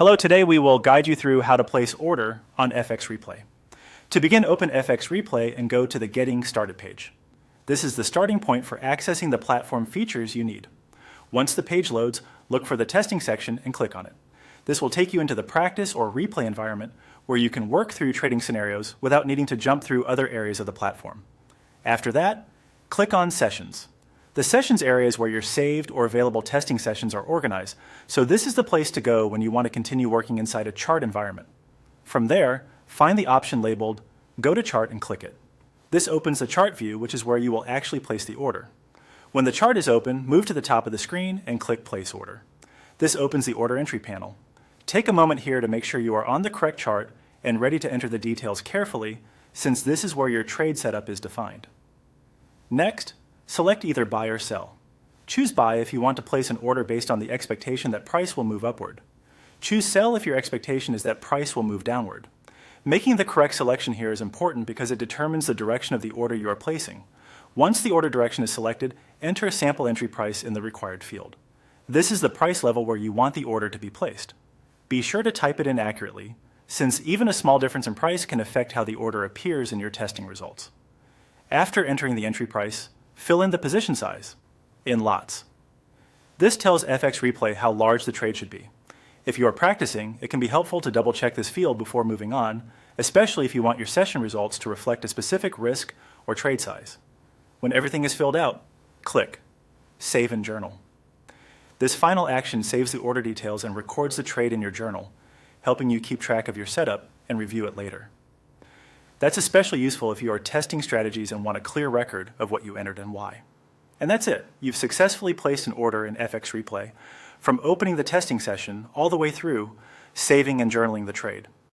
Hello, today we will guide you through how to place order on FX Replay. To begin, open FX Replay and go to the Getting Started page. This is the starting point for accessing the platform features you need. Once the page loads, look for the testing section and click on it. This will take you into the practice or replay environment where you can work through trading scenarios without needing to jump through other areas of the platform. After that, click on Sessions. The Sessions area is where your saved or available testing sessions are organized, so this is the place to go when you want to continue working inside a chart environment. From there, find the option labeled Go to Chart and click it. This opens the chart view, which is where you will actually place the order. When the chart is open, move to the top of the screen and click Place Order. This opens the order entry panel. Take a moment here to make sure you are on the correct chart and ready to enter the details carefully, since this is where your trade setup is defined. Next, select either Buy or Sell. Choose Buy if you want to place an order based on the expectation that price will move upward. Choose Sell if your expectation is that price will move downward. Making the correct selection here is important because it determines the direction of the order you are placing. Once the order direction is selected, enter a sample entry price in the required field. This is the price level where you want the order to be placed. Be sure to type it in accurately, since even a small difference in price can affect how the order appears in your testing results. After entering the entry price, fill in the position size in lots. This tells FX Replay how large the trade should be. If you are practicing, it can be helpful to double-check this field before moving on, especially if you want your session results to reflect a specific risk or trade size. When everything is filled out, click Save in Journal. This final action saves the order details and records the trade in your journal, helping you keep track of your setup and review it later. That's especially useful if you are testing strategies and want a clear record of what you entered and why. And that's it. You've successfully placed an order in FX Replay, from opening the testing session all the way through saving and journaling the trade.